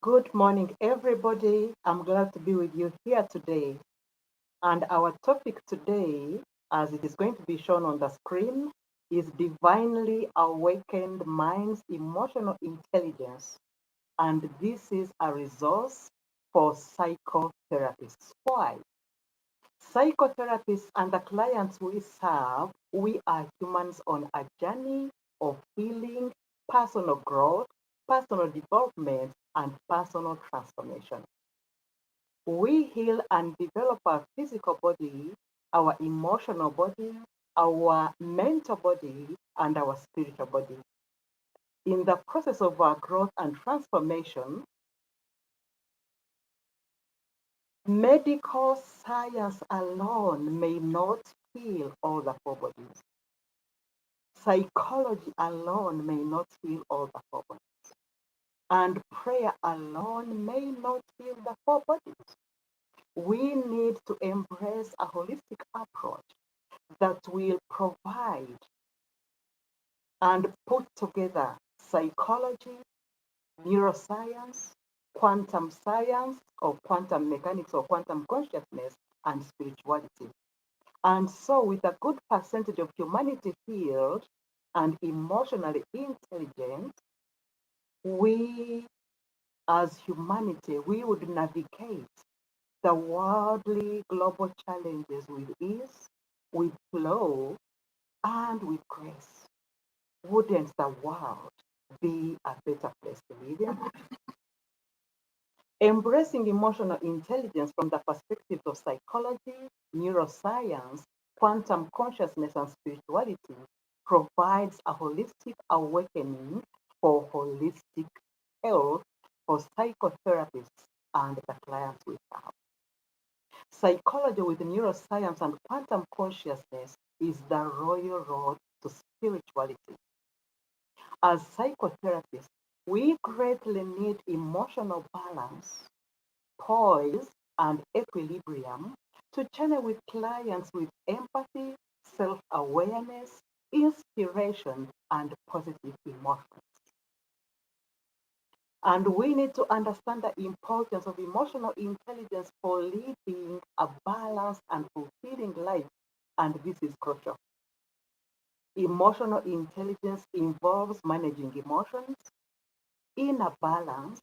Good morning, everybody. I'm glad to be with you here today. And our topic today, as it is going to be shown on the screen, is divinely awakened mind's emotional intelligence. And this is a resource for psychotherapists. Why? Psychotherapists and the clients we serve, we are humans on a journey of healing, personal growth, personal development, and personal transformation. We heal and develop our physical body, our emotional body, our mental body, and our spiritual body. In the process of our growth and transformation, medical science alone may not heal all the four bodies. Psychology alone may not heal all the four bodies. And prayer alone may not heal the four bodies. We need to embrace a holistic approach that will provide and put together psychology, neuroscience, quantum science, or quantum mechanics, or quantum consciousness, and spirituality. And so, with a good percentage of humanity healed and emotionally intelligent, we as humanity, we would navigate the worldly global challenges with ease, with flow, and with grace. Wouldn't the world be a better place to live in? Embracing emotional intelligence from the perspectives of psychology, neuroscience, quantum consciousness, and spirituality provides a holistic awakening for holistic health for psychotherapists and the clients we have. Psychology with neuroscience and quantum consciousness is the royal road to spirituality. As psychotherapists, we greatly need emotional balance, poise, and equilibrium to channel with clients with empathy, self awareness, inspiration, and positive emotions. And we need to understand the importance of emotional intelligence for living a balanced and fulfilling life. And this is crucial. Emotional intelligence involves managing emotions, inner balance,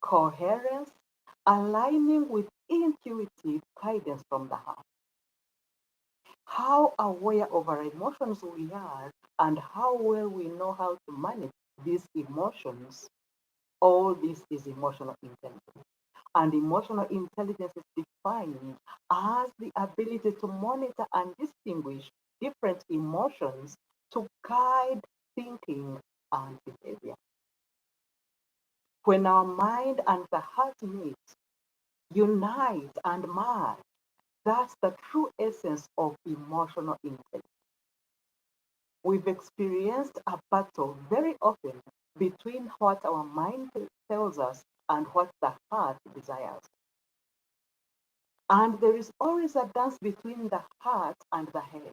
coherence, aligning with intuitive guidance from the heart. How aware of our emotions we are and how well we know how to manage these emotions, all this is emotional intelligence. And emotional intelligence is defined as the ability to monitor and distinguish different emotions to guide thinking and behavior. When our mind and the heart meet, unite and merge, that's the true essence of emotional intelligence. We've experienced a battle very often between what our mind tells us and what the heart desires. And there is always a dance between the heart and the head.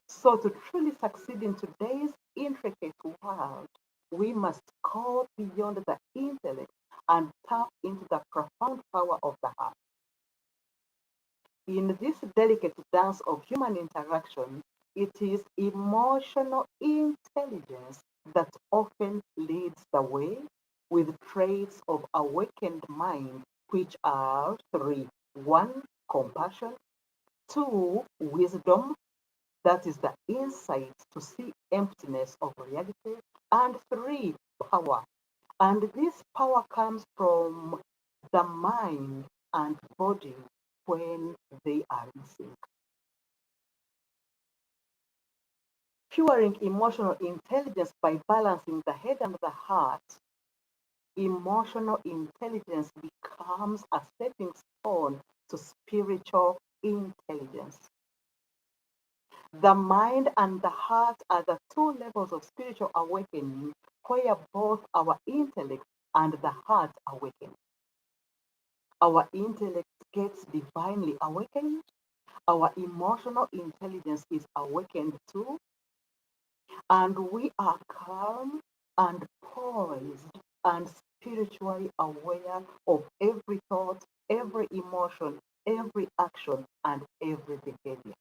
So, to truly succeed in today's intricate world, we must go beyond the intellect and tap into the profound power of the heart. In this delicate dance of human interaction, it is emotional intelligence that often leads the way with traits of awakened mind, which are three. One, compassion. Two, wisdom. That is the insight to see emptiness of reality. And three, power. And this power comes from the mind and body when they are in sync. Fueling emotional intelligence by balancing the head and the heart, emotional intelligence becomes a stepping stone to spiritual intelligence. The mind and the heart are the two levels of spiritual awakening where both our intellect and the heart awaken. Our intellect gets divinely awakened, our emotional intelligence is awakened too, and we are calm and poised and spiritually aware of every thought, every emotion, every action, and every behavior.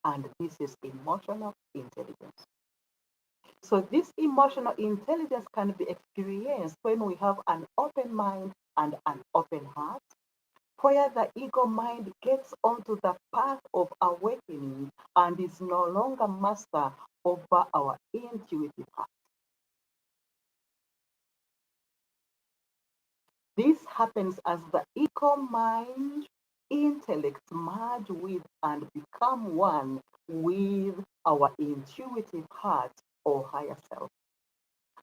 And this is emotional intelligence. So this emotional intelligence can be experienced when we have an open mind and an open heart, where the ego mind gets onto the path of awakening and is no longer master over our intuitive heart. This happens as the ego mind intellect merge with and become one with our intuitive heart or higher self.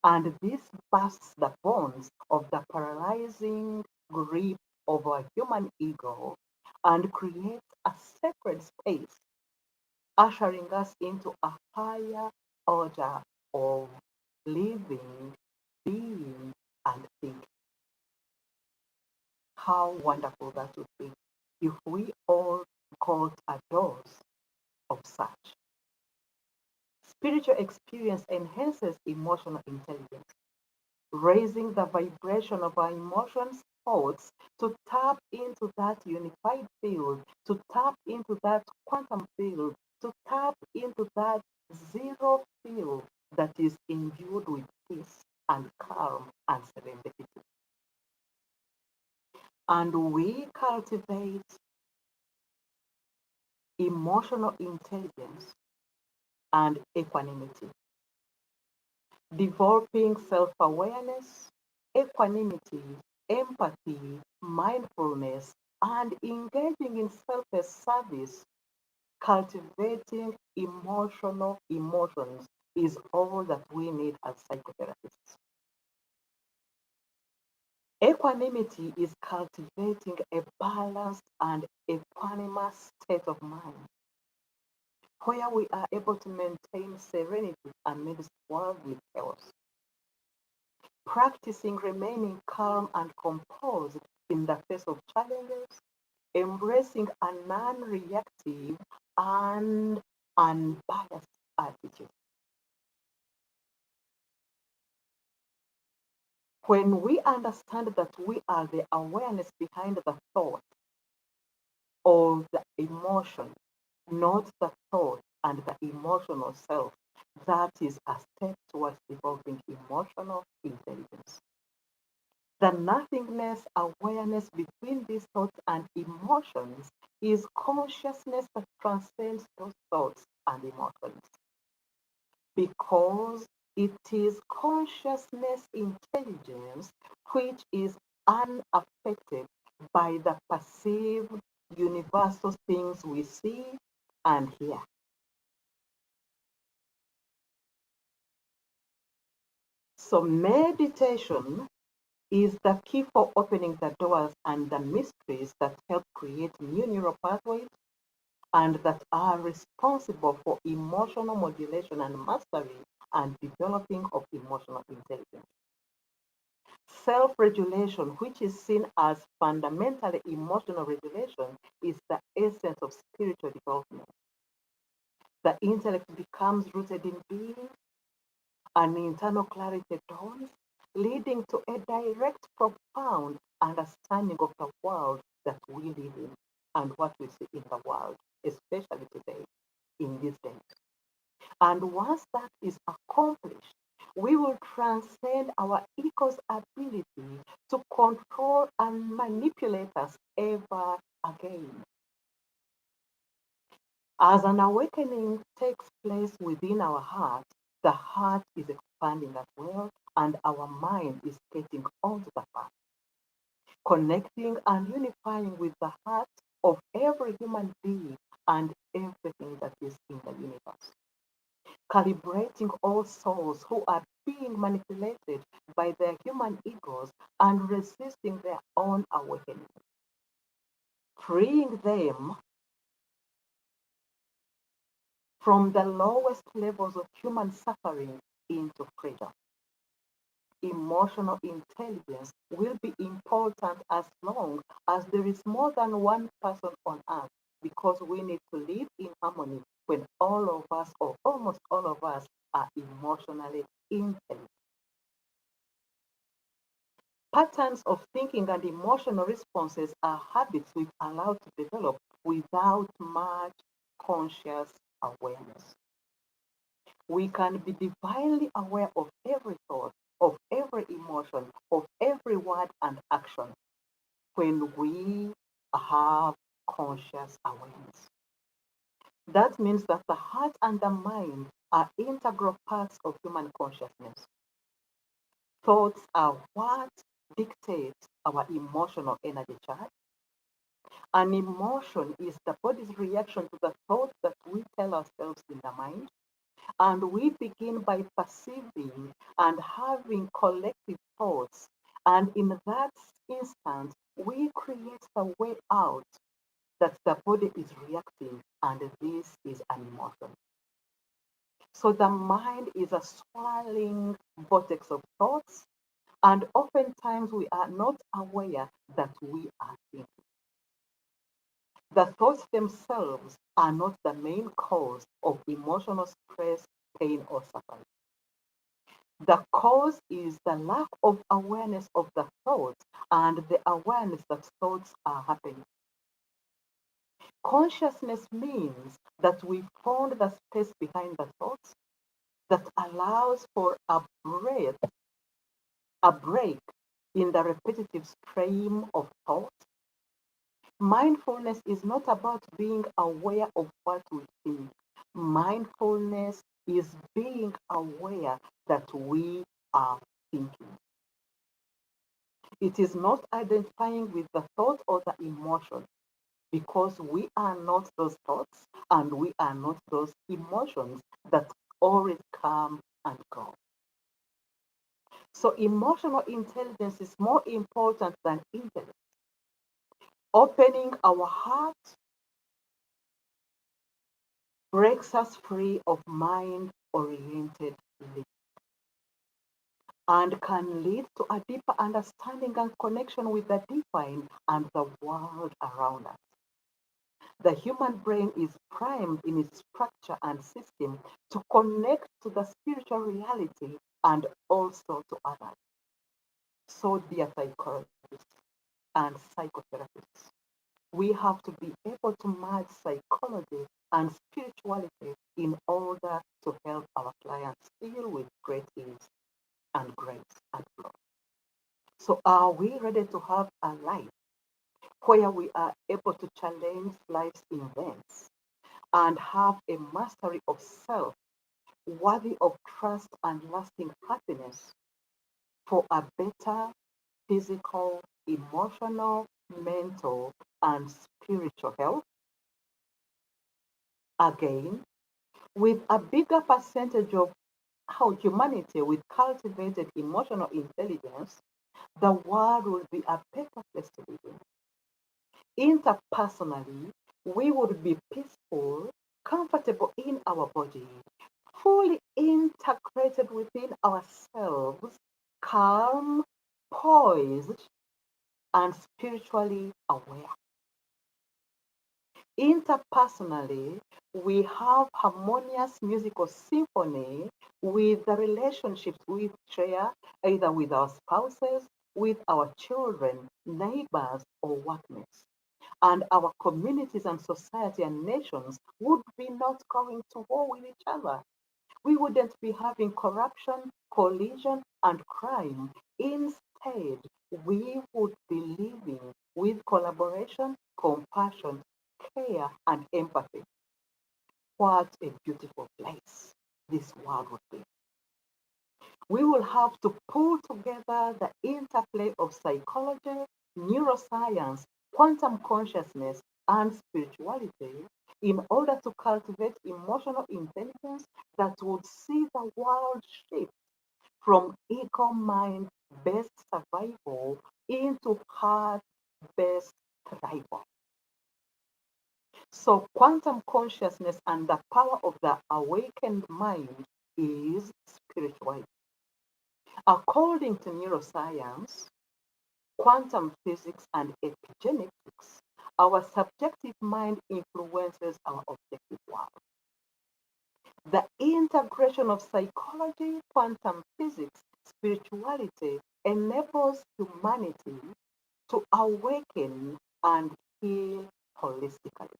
And this bursts the bonds of the paralyzing grip of our human ego and creates a sacred space, ushering us into a higher order of living, being, and thinking. How wonderful that would be if we all got a dose of such. Spiritual experience enhances emotional intelligence, raising the vibration of our emotions, thoughts, to tap into that unified field, to tap into that quantum field, to tap into that zero field that is imbued with peace and calm and serendipity. And we cultivate emotional intelligence and equanimity, developing self awareness, equanimity, empathy, mindfulness, and engaging in selfless service, cultivating emotional emotions is all that we need as psychotherapists. Equanimity is cultivating a balanced and equanimous state of mind where we are able to maintain serenity amidst worldly chaos, practicing remaining calm and composed in the face of challenges, embracing a non-reactive and unbiased attitude. When we understand that we are the awareness behind the thought or the emotion, not the thought and the emotional self, that is a step towards developing emotional intelligence. The nothingness awareness between these thoughts and emotions is consciousness that transcends those thoughts and emotions, because it is consciousness intelligence which is unaffected by the perceived universal things we see and hear. So meditation is the key for opening the doors and the mysteries that help create new neural pathways and that are responsible for emotional modulation and mastery and developing of emotional intelligence. Self-regulation, which is seen as fundamentally emotional regulation, is the essence of spiritual development. The intellect becomes rooted in being, an internal clarity dawns, leading to a direct, profound understanding of the world that we live in and what we see in the world, especially today, in these days. And once that is accomplished, we will transcend our ego's ability to control and manipulate us ever again. As an awakening takes place within our heart, the heart is expanding as well, and our mind is getting onto the path, connecting and unifying with the heart of every human being and everything that is in the universe, calibrating all souls who are being manipulated by their human egos and resisting their own awakening, freeing them from the lowest levels of human suffering into freedom. Emotional intelligence will be important as long as there is more than one person on earth, because we need to live in harmony when all of us or almost all of us are emotionally intelligent. Patterns of thinking and emotional responses are habits we've allowed to develop without much conscious awareness. We can be divinely aware of every thought, of every emotion, of every word and action when we have conscious awareness. That means that the heart and the mind are integral parts of human consciousness. Thoughts are what dictates our emotional energy charge. An emotion is the body's reaction to the thoughts that we tell ourselves in the mind. And we begin by perceiving and having collective thoughts. And in that instant, we create the way out that the body is reacting, and this is an emotion. So the mind is a swirling vortex of thoughts, and oftentimes we are not aware that we are thinking. The thoughts themselves are not the main cause of emotional stress, pain, or suffering. The cause is the lack of awareness of the thoughts and the awareness that thoughts are happening. Consciousness means that we found the space behind the thoughts that allows for a break in the repetitive stream of thought. Mindfulness is not about being aware of what we think. Mindfulness is being aware that we are thinking. It is not identifying with the thought or the emotion, because we are not those thoughts and we are not those emotions that always come and go. So emotional intelligence is more important than intellect. Opening our heart breaks us free of mind-oriented living and can lead to a deeper understanding and connection with the divine and the world around us. The human brain is primed in its structure and system to connect to the spiritual reality and also to others. So, dear psychologists and psychotherapists, we have to be able to merge psychology and spirituality in order to help our clients deal with great ease and grace and flow. So, are we ready to have a life where we are able to challenge life's events and have a mastery of self worthy of trust and lasting happiness for a better physical, emotional, mental, and spiritual health? Again, with a bigger percentage of our humanity with cultivated emotional intelligence, the world will be a better place to live in. Interpersonally, we would be peaceful, comfortable in our body, fully integrated within ourselves, calm, poised, and spiritually aware. Interpersonally, we have harmonious musical symphony with the relationships we share either with our spouses, with our children, neighbors, or workmates. And our communities and society and nations would be not going to war with each other. We wouldn't be having corruption, collision, and crime. Instead, we would be living with collaboration, compassion, care, and empathy. What a beautiful place this world would be. We will have to pull together the interplay of psychology, neuroscience, quantum consciousness, and spirituality in order to cultivate emotional intelligence that would see the world shift from ego mind based survival into heart based thrival. So, quantum consciousness and the power of the awakened mind is spirituality. According to neuroscience, quantum physics, and epigenetics, our subjective mind influences our objective world. The integration of psychology, quantum physics, spirituality enables humanity to awaken and heal holistically.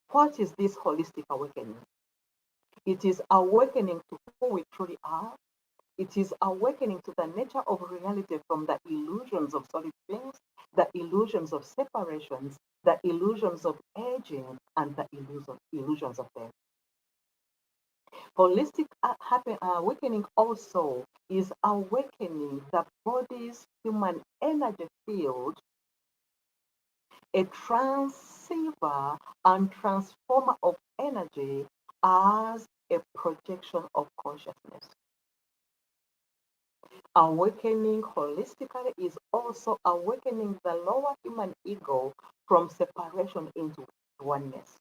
What is this holistic awakening? It is awakening to who we truly are. It is awakening to the nature of reality from the illusions of solid things, the illusions of separations, the illusions of aging, and the illusions of death. Holistic awakening also is awakening the body's human energy field, a transceiver and transformer of energy as a projection of consciousness. Awakening holistically is also awakening the lower human ego from separation into oneness.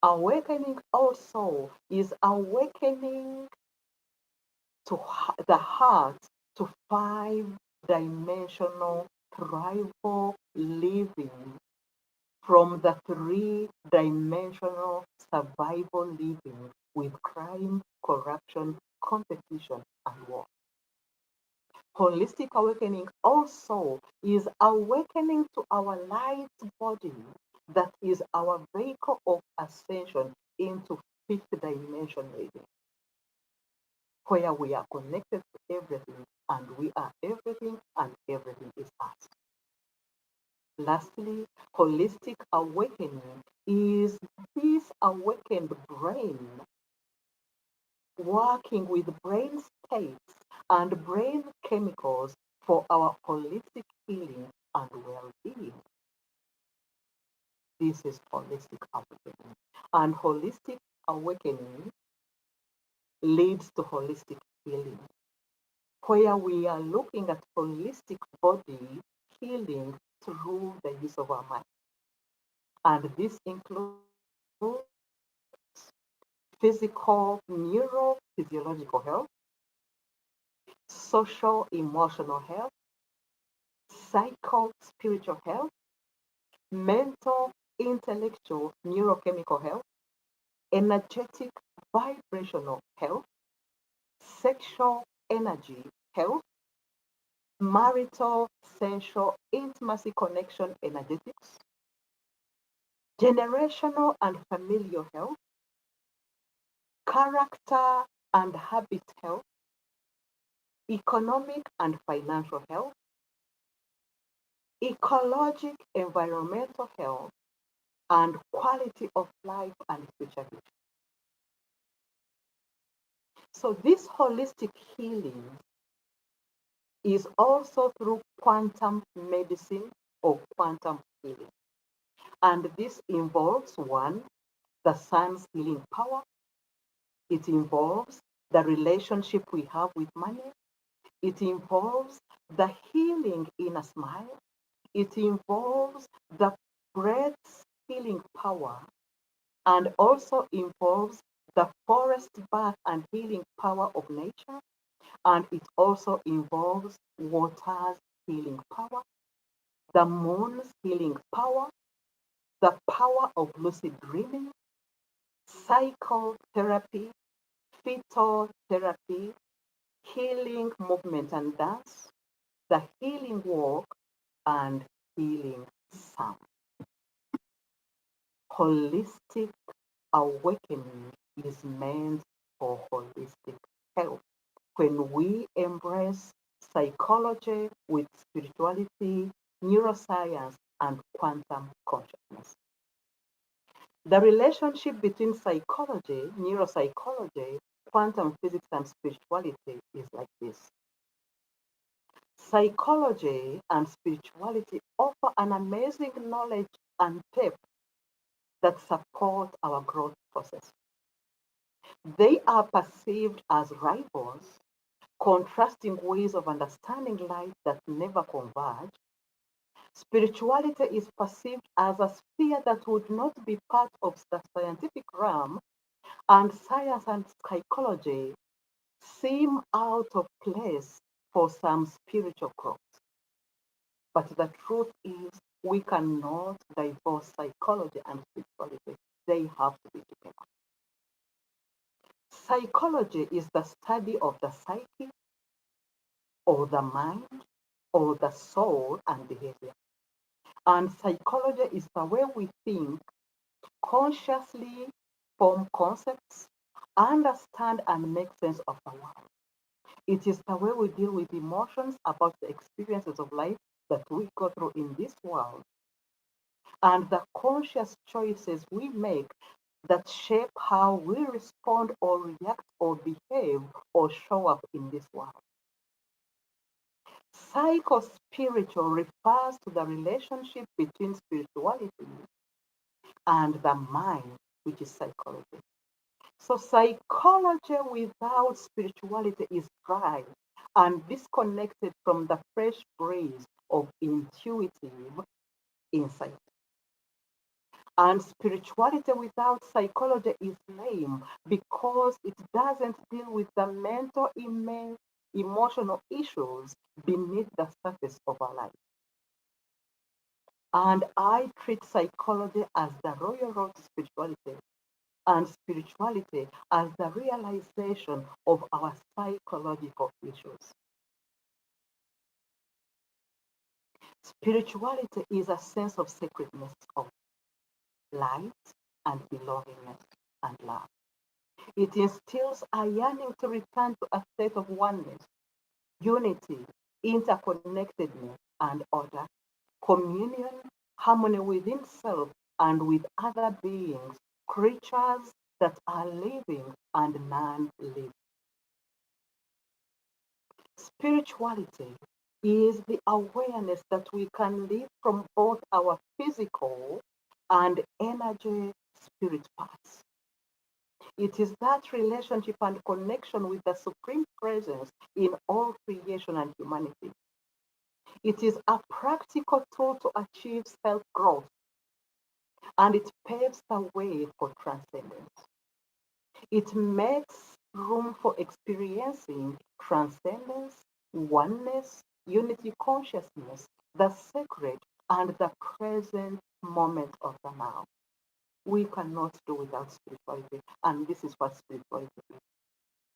Awakening also is awakening to the heart to five-dimensional tribal living from the three-dimensional survival living with crime, corruption, competition, and war. Holistic awakening also is awakening to our light body that is our vehicle of ascension into fifth dimension living, where we are connected to everything and we are everything and everything is us. Lastly, holistic awakening is this awakened brain working with brain states and brain chemicals for our holistic healing and well-being. This is holistic awakening. And holistic awakening leads to holistic healing, where we are looking at holistic body healing through the use of our mind. And this includes physical, neurophysiological health, social, emotional health, psycho-spiritual health, mental, intellectual, neurochemical health, energetic, vibrational health, sexual energy health, marital, sensual, intimacy, connection, energetics, generational and familial health, character and habit health, economic and financial health, ecologic, environmental health, and quality of life and spirituality. So this holistic healing is also through quantum medicine or quantum healing. And this involves one, the sun's healing power. It involves the relationship we have with money. It involves the healing in a smile. It involves the breath's healing power and also involves the forest bath and healing power of nature. And it also involves water's healing power, the moon's healing power, the power of lucid dreaming, psychotherapy, phytotherapy, healing movement and dance, the healing walk, and healing sound. Holistic awakening is meant for holistic health. When we embrace psychology with spirituality, neuroscience, and quantum consciousness. The relationship between psychology, neuropsychology, quantum physics, and spirituality is like this. Psychology and spirituality offer an amazing knowledge and depth that support our growth process. They are perceived as rivals, contrasting ways of understanding life that never converge. Spirituality is perceived as a sphere that would not be part of the scientific realm, and science and psychology seem out of place for some spiritual growth. But the truth is, we cannot divorce psychology and spirituality. They have to be together. Psychology is the study of the psyche or the mind or the soul and behavior. And psychology is the way we think, consciously form concepts, understand and make sense of the world. It is the way we deal with emotions about the experiences of life that we go through in this world, and the conscious choices we make that shape how we respond or react or behave or show up in this world. Psycho-spiritual refers to the relationship between spirituality and the mind, which is psychology. So psychology without spirituality is dry and disconnected from the fresh breeze of intuitive insight. And spirituality without psychology is lame because it doesn't deal with the mental, emotional issues beneath the surface of our life. And I treat psychology as the royal road to spirituality, and spirituality as the realization of our psychological issues. Spirituality is a sense of sacredness, of light and belongingness and love. It instills a yearning to return to a state of oneness, unity, interconnectedness, and order, communion, harmony within self and with other beings, creatures that are living and non-living. Spirituality is the awareness that we can live from both our physical and energy spirit parts. It is that relationship and connection with the Supreme Presence in all creation and humanity. It is a practical tool to achieve self growth, and it paves the way for transcendence. It makes room for experiencing transcendence, oneness, unity consciousness, the sacred, and the present moment of the now. We cannot do without spirituality, and this is what spirituality is.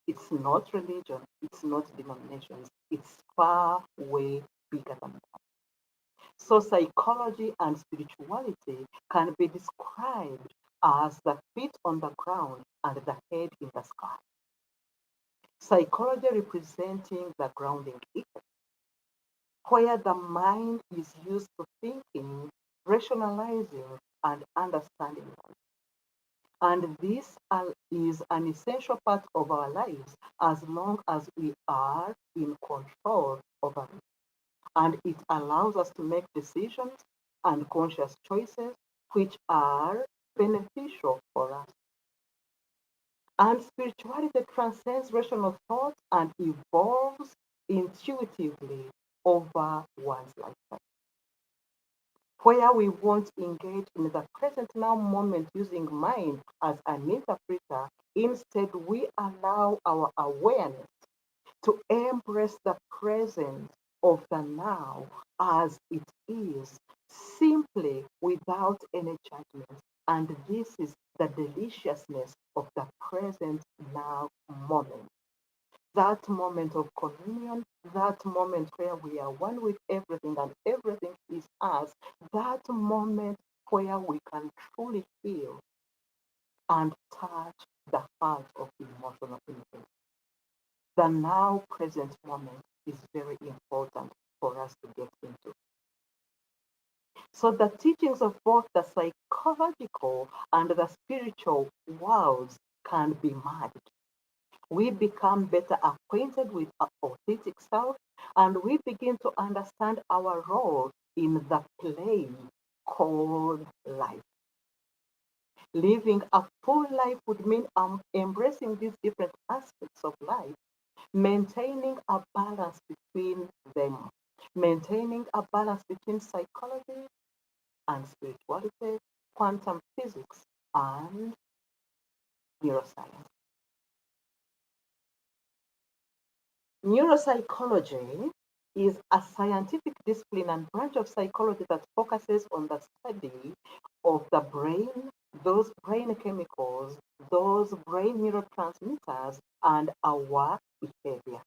It's not religion, it's not denominations, it's far way bigger than that. So psychology and spirituality can be described as the feet on the ground and the head in the sky. Psychology representing the grounding effect, where the mind is used to thinking, rationalizing, and understanding. And this is an essential part of our lives as long as we are in control over it. And it allows us to make decisions and conscious choices which are beneficial for us. And spirituality transcends rational thought and evolves intuitively over one's lifetime, where we won't engage in the present now moment using mind as an interpreter. Instead, we allow our awareness to embrace the presence of the now as it is, simply without any judgment. And this is the deliciousness of the present now moment. That moment of communion, that moment where we are one with everything and everything is us, that moment where we can truly feel and touch the heart of emotional intelligence. The now present moment is very important for us to get into. So the teachings of both the psychological and the spiritual worlds can be merged. We become better acquainted with our authentic self, and we begin to understand our role in the play called life. Living a full life would mean embracing these different aspects of life, maintaining a balance between them, maintaining a balance between psychology and spirituality, quantum physics, and neuroscience. Neuropsychology is a scientific discipline and branch of psychology that focuses on the study of the brain, those brain chemicals, those brain neurotransmitters, and our behavior.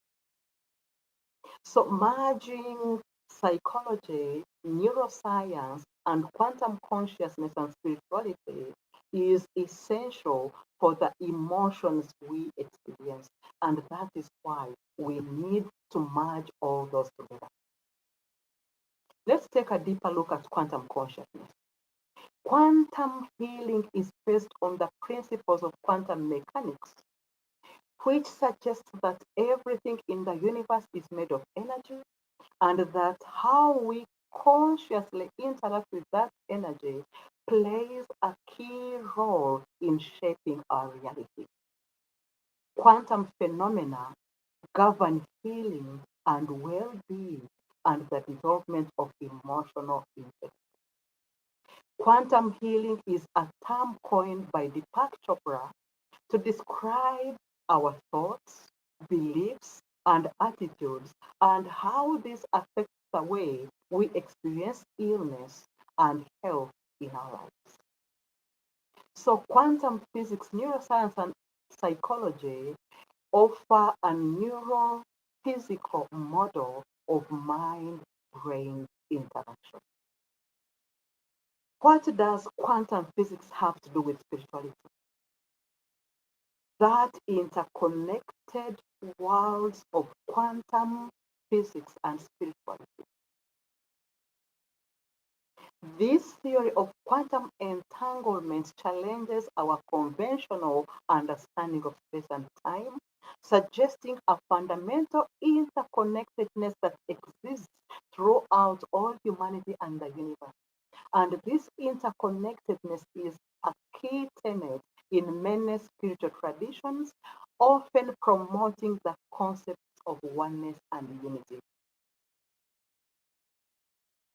So merging psychology, neuroscience, and quantum consciousness and spirituality is essential for the emotions we experience. And that is why we need to merge all those together. Let's take a deeper look at quantum consciousness. Quantum healing is based on the principles of quantum mechanics, which suggests that everything in the universe is made of energy and that how we consciously interact with that energy plays a key role in shaping our reality. Quantum phenomena govern healing and well-being and the development of emotional intelligence. Quantum healing is a term coined by Deepak Chopra to describe our thoughts, beliefs, and attitudes and how this affects the way we experience illness and health in our lives. So, quantum physics, neuroscience, and psychology offer a neurophysical model of mind brain interaction. What does quantum physics have to do with spirituality? That interconnected worlds of quantum physics and spirituality. This theory of quantum entanglement challenges our conventional understanding of space and time, suggesting a fundamental interconnectedness that exists throughout all humanity and the universe. And this interconnectedness is a key tenet in many spiritual traditions, often promoting the concepts of oneness and unity.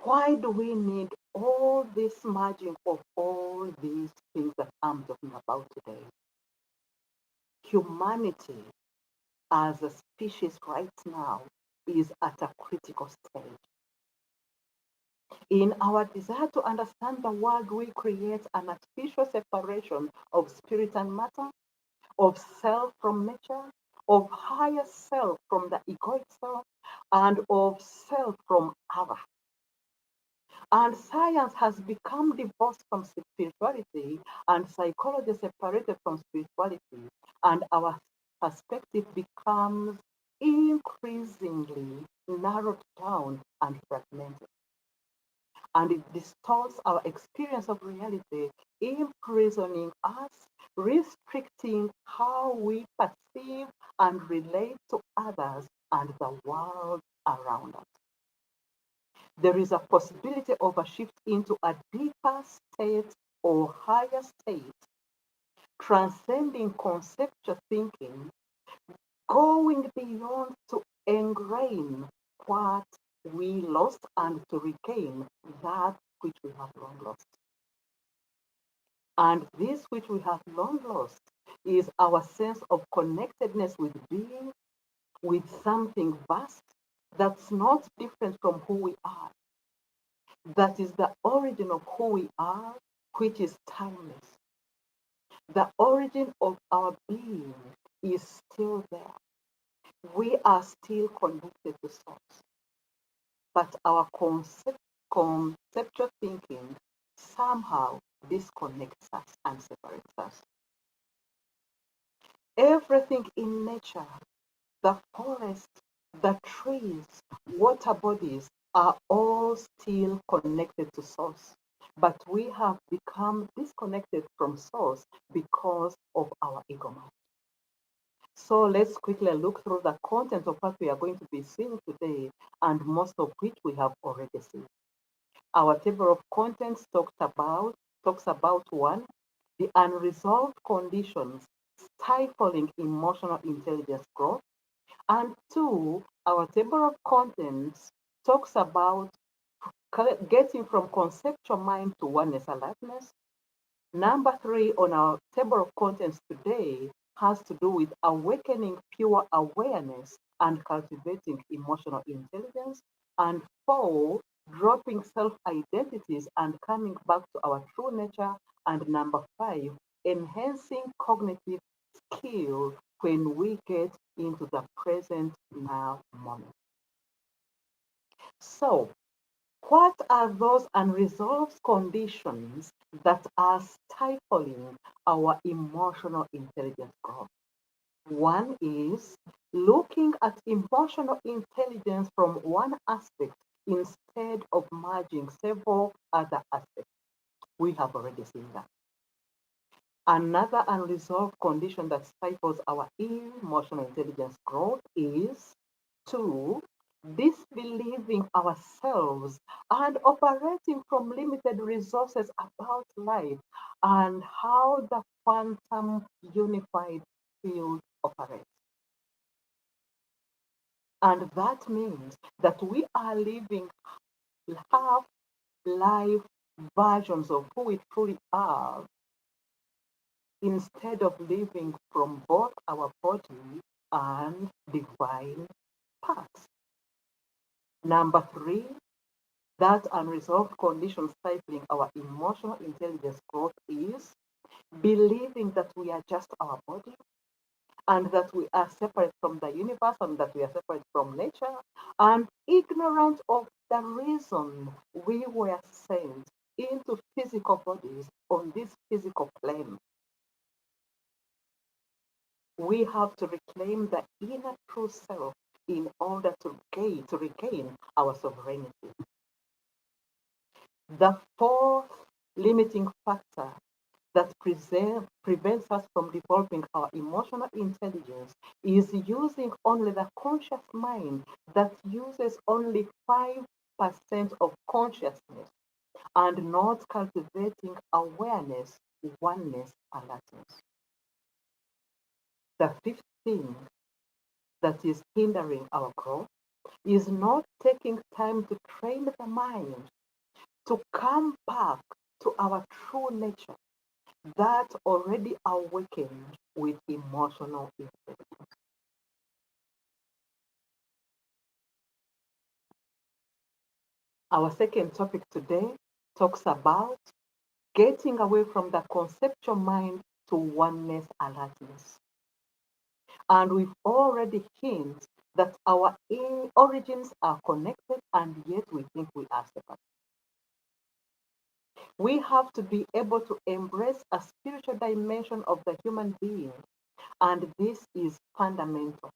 Why do we need all this merging of all these things that I'm talking about today? Humanity as a species right now is at a critical stage. In our desire to understand the world, we create an artificial separation of spirit and matter, of self from nature, of higher self from the egoic self, and of self from other. And science has become divorced from spirituality, and psychology separated from spirituality, and our perspective becomes increasingly narrowed down and fragmented. And it distorts our experience of reality, imprisoning us, restricting how we perceive and relate to others and the world around us. There is a possibility of a shift into a deeper state or higher state, transcending conceptual thinking, going beyond to engrain what we lost and to regain that which we have long lost. And this which we have long lost is our sense of connectedness with being, with something vast that's not different from who we are. That is the origin of who we are, which is timeless. The origin of our being is still there. We are still connected to source, but our conceptual thinking somehow disconnects us and separates us. Everything in nature, the forest, the trees, water bodies are all still connected to source. But we have become disconnected from source because of our ego mind. So let's quickly look through the content of what we are going to be seeing today, and most of which we have already seen. Our table of contents talks about one, the unresolved conditions stifling emotional intelligence growth. And two, our table of contents talks about getting from conceptual mind to oneness aliveness. Number three on our table of contents today has to do with awakening pure awareness and cultivating emotional intelligence. And four, dropping self-identities and coming back to our true nature. And number 5, enhancing cognitive skill when we get into the present now moment. So, what are those unresolved conditions that are stifling our emotional intelligence growth? One is looking at emotional intelligence from one aspect instead of merging several other aspects. We have already seen that. Another unresolved condition that stifles our emotional intelligence growth is 2, disbelieving ourselves and operating from limited resources about life and how the quantum unified field operates. And that means that we are living half life versions of who we truly are instead of living from both our body and divine parts. Number 3, that unresolved condition stifling our emotional intelligence growth is believing that we are just our body and that we are separate from the universe and that we are separate from nature and ignorant of the reason we were sent into physical bodies on this physical plane. We have to reclaim the inner true self in order to regain our sovereignty. The fourth limiting factor that prevents us from developing our emotional intelligence is using only the conscious mind that uses only 5% of consciousness and not cultivating awareness, oneness, alertness. The fifth thing that is hindering our growth is not taking time to train the mind to come back to our true nature that already awakened with emotional intelligence. Our second topic today talks about getting away from the conceptual mind to oneness alertness. And we've already hinted that our origins are connected and yet we think we are separate. We have to be able to embrace a spiritual dimension of the human being, and this is fundamental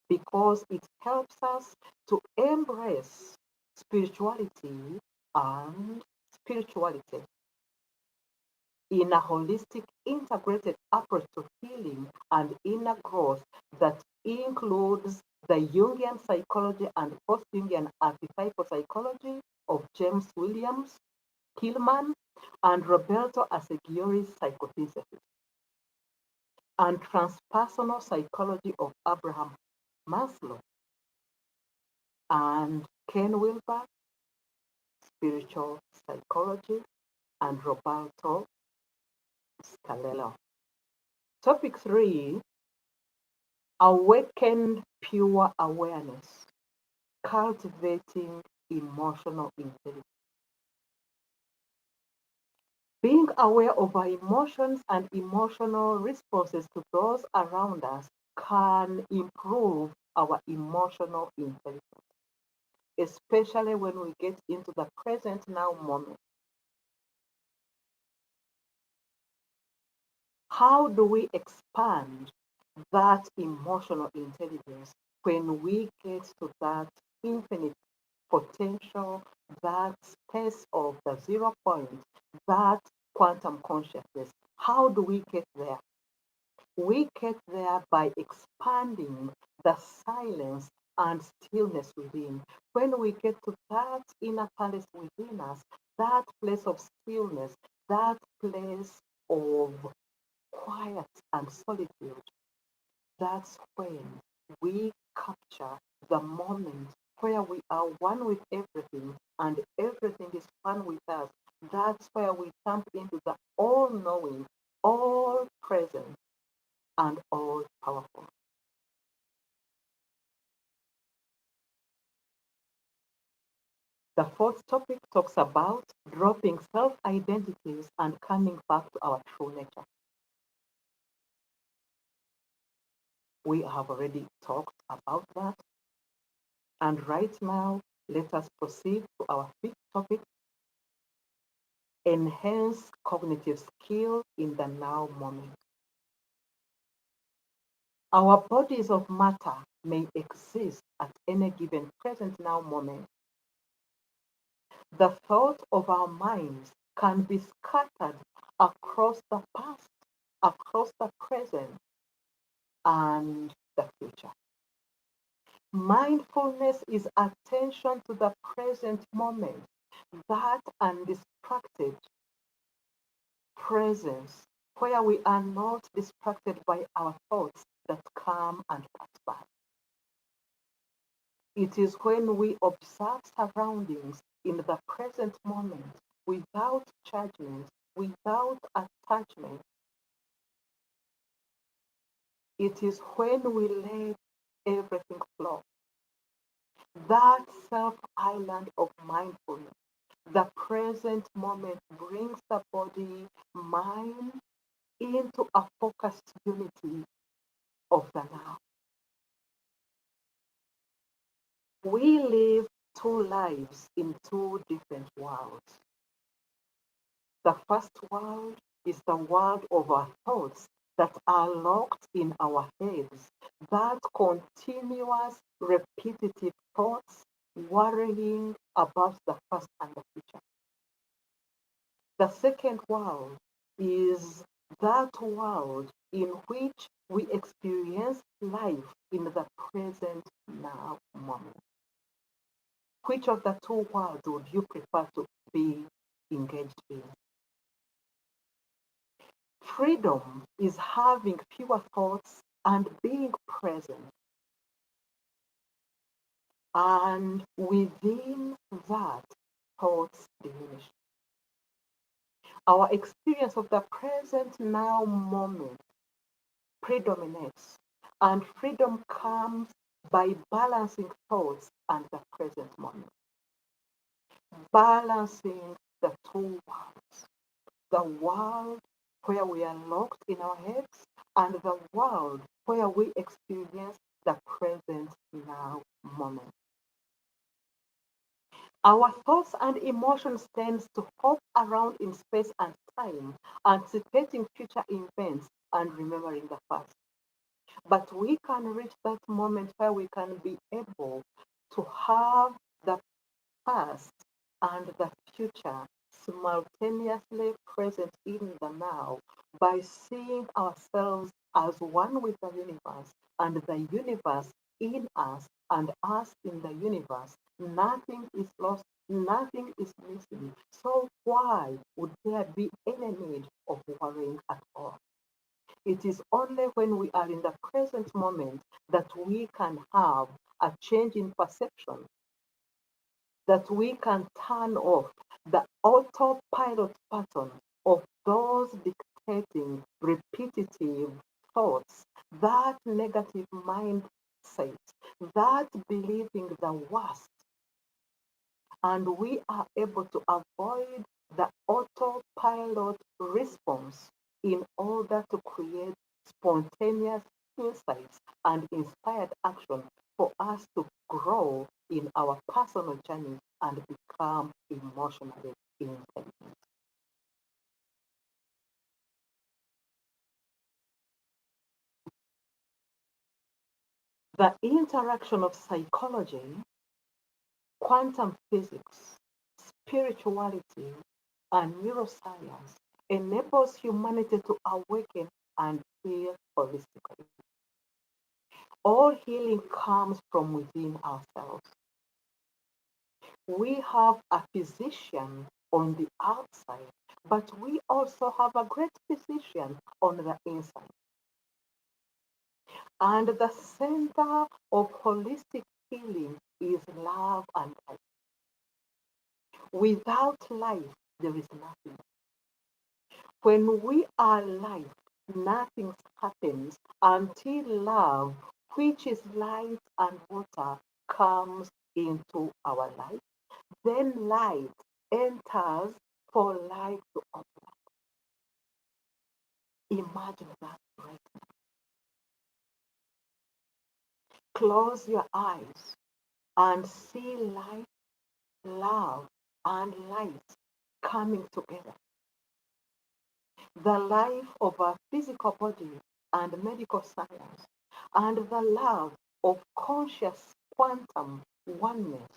because it helps us to embrace spirituality and spirituality in a holistic, integrated approach to healing and inner growth that includes the Jungian psychology and post-Jungian archetypal psychology of James Williams, Hillman, and Roberto Assegiori's psychosynthesis, and transpersonal psychology of Abraham Maslow, and Ken Wilber, spiritual psychology, and Roberto Scalello. Topic 3, awakened pure awareness, cultivating emotional intelligence. Being aware of our emotions and emotional responses to those around us can improve our emotional intelligence, especially when we get into the present now moment. How do we expand that emotional intelligence when we get to that infinite potential, that space of the 0 point, that quantum consciousness? How do we get there? We get there by expanding the silence and stillness within. When we get to that inner palace within us, that place of stillness, that place of quiet and solitude, that's when we capture the moment where we are one with everything and everything is one with us. That's where we tap into the all knowing, all present, and all powerful. The fourth topic talks about dropping self-identities and coming back to our true nature. We have already talked about that. And right now, let us proceed to our fifth topic, enhance cognitive skill in the now moment. Our bodies of matter may exist at any given present now moment. The thought of our minds can be scattered across the past, across the present, and the future. Mindfulness is attention to the present moment, that undistracted presence where we are not distracted by our thoughts that come and pass by. It is when we observe surroundings in the present moment without judgment, without attachment. It is when we let everything flow. That self-island of mindfulness, the present moment brings the body, mind into a focused unity of the now. We live two lives in two different worlds. The first world is the world of our thoughts that are locked in our heads, that continuous, repetitive thoughts worrying about the past and the future. The second world is that world in which we experience life in the present now moment. Which of the two worlds would you prefer to be engaged in? Freedom is having fewer thoughts and being present. And within that, thoughts diminish. Our experience of the present now moment predominates, and freedom comes by balancing thoughts and the present moment. Balancing the two worlds. The world where we are locked in our heads and the world where we experience the present now moment. Our thoughts and emotions tend to hop around in space and time, anticipating future events and remembering the past. But we can reach that moment where we can be able to have the past and the future simultaneously present in the now by seeing ourselves as one with the universe and the universe in us and us in the universe. Nothing is lost, nothing is missing. So why would there be any need of worrying at all? It is only when we are in the present moment that we can have a change in perception, that we can turn off the autopilot pattern of those dictating repetitive thoughts, that negative mindset, that believing the worst. And we are able to avoid the autopilot response in order to create spontaneous insights and inspired action for us to grow in our personal journey and become emotionally intelligent. The interaction of psychology, quantum physics, spirituality, and neuroscience enables humanity to awaken and heal holistically. All healing comes from within ourselves. We have a physician on the outside, but we also have a great physician on the inside. And the center of holistic healing is love and life. Without life, there is nothing. When we are life, nothing happens until love, which is light and water, comes into our life. then light enters for life to open. Imagine that right now. Close your eyes and see light, love, and light coming together. The life of our physical body and medical science, and the love of conscious quantum oneness,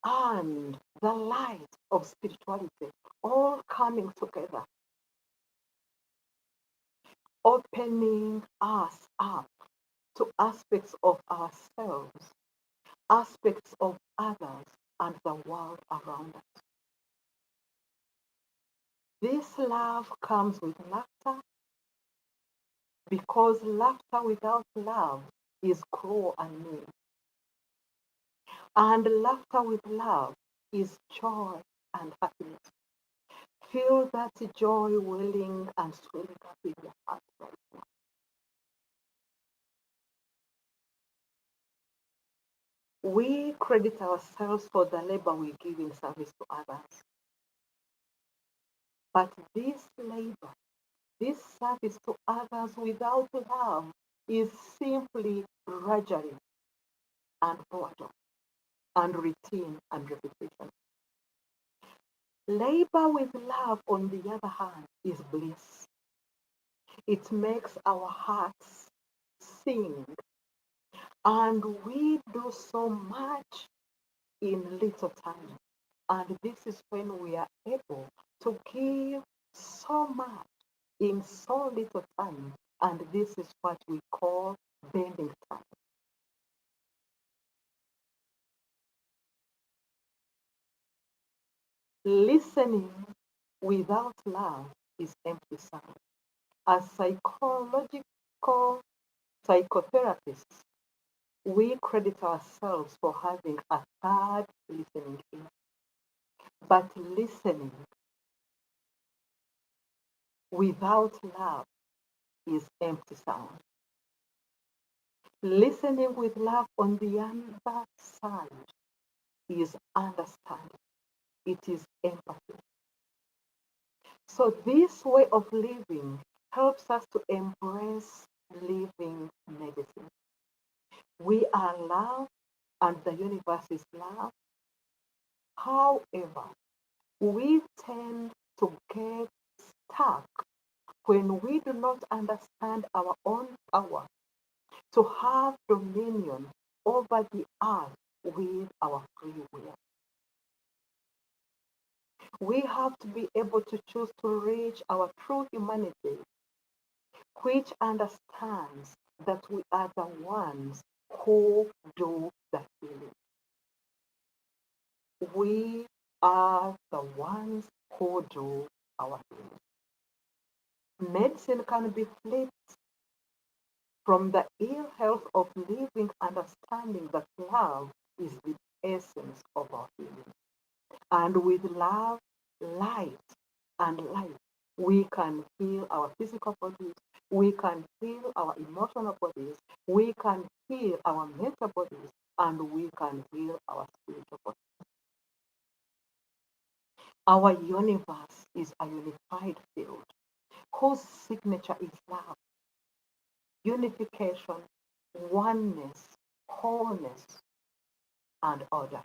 and the light of spirituality, all coming together, opening us up to aspects of ourselves, aspects of others, and the world around us. This love comes with laughter, because laughter without love is cruel and mean. And laughter with love is joy and happiness. Feel that joy welling and swelling up in your heart right now. We credit ourselves for the labor we give in service to others. But this labor, this service to others without love, is simply drudgery and boredom and routine and repetition. Labor with love, on the other hand, is bliss. It makes our hearts sing, and we do so much in little time. And this is when we are able to give so much in so little time. And this is what we call bending time. Listening without love is empty sound. As psychological psychotherapists, we credit ourselves for having a third listening ear. But listening without love is empty sound. Listening with love, on the other side, is understanding. It is empathy. So this way of living helps us to embrace living medicine. We are love and the universe is love. However, we tend to get stuck when we do not understand our own power to have dominion over the earth with our free will. We have to be able to choose to reach our true humanity, which understands that we are the ones who do the healing. We are the ones who do our healing. Medicine can be flipped from the ill health of living, understanding that love is the essence of our healing. And with love, light, and life, we can heal our physical bodies, we can heal our emotional bodies, we can heal our mental bodies, and we can heal our spiritual bodies. Our universe is a unified field whose signature is love, unification, oneness, wholeness, and order.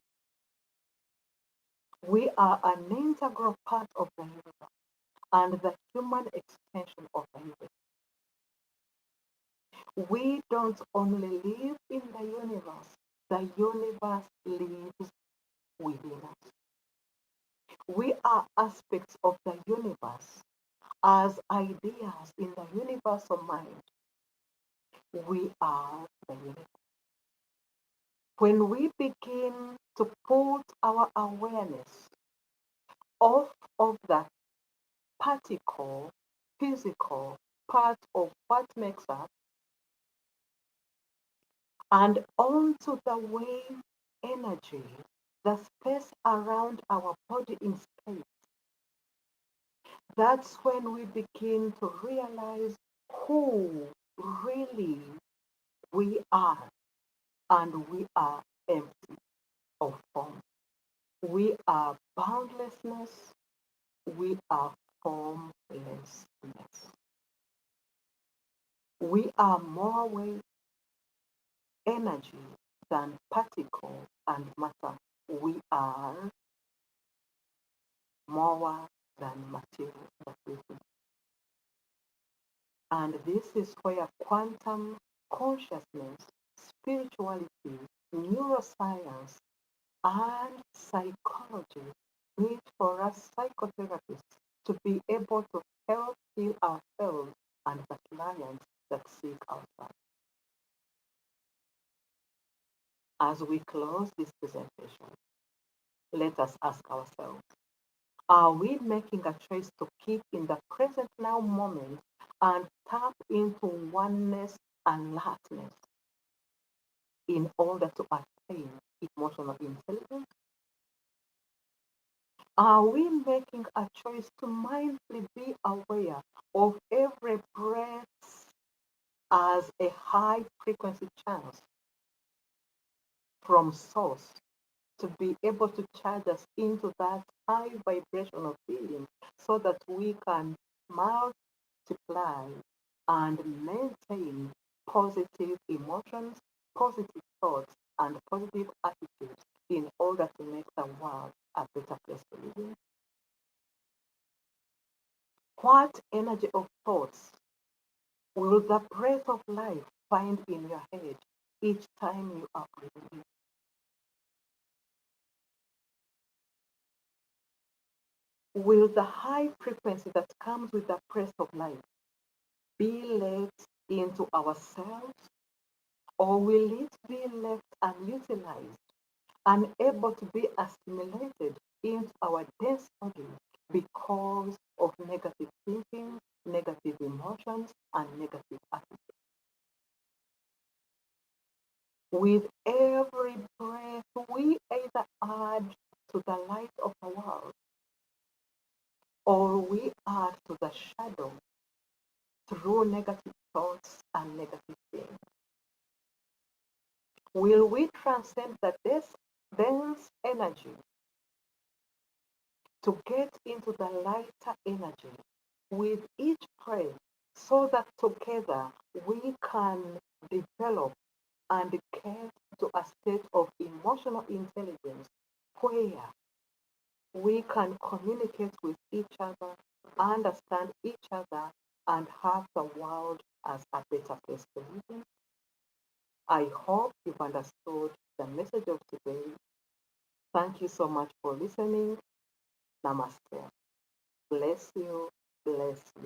We are an integral part of the universe and the human extension of the universe. We don't only live in the universe lives within us. We are aspects of the universe. As ideas in the universal mind, we are the universe. When we begin to put our awareness off of the particle, physical part of what makes us, and onto the wave energy, the space around our body in space, that's when we begin to realize who really we are, and we are empty of form. We are boundlessness. We are formlessness. We are more weight, energy than particle and matter. We are more than material. And this is where quantum consciousness, spirituality, neuroscience, and psychology meet for us psychotherapists to be able to help heal ourselves and the clients that seek our help. As we close this presentation, let us ask ourselves, are we making a choice to keep in the present now moment and tap into oneness and lightness in order to attain emotional intelligence? Are we making a choice to mindfully be aware of every breath as a high frequency chance from source to be able to charge us into that high vibrational feeling so that we can multiply and maintain positive emotions, positive thoughts, and positive attitudes in order to make the world a better place to live in? What energy of thoughts will the breath of life find in your head each time you are breathing? Will the high frequency that comes with the breath of life be let into ourselves, or will it be left unutilized, unable to be assimilated into our dense body because of negative thinking, negative emotions, and negative attitudes? With every breath, we either add to the light of the world or we add to the shadow through negative thoughts and negative feelings. Will we transcend the dense energy to get into the lighter energy with each breath so that together we can develop and get to a state of emotional intelligence where we can communicate with each other, understand each other, and have the world as a better place to live in? I hope you've understood the message of today. Thank you so much for listening. Namaste. Bless you. Bless you.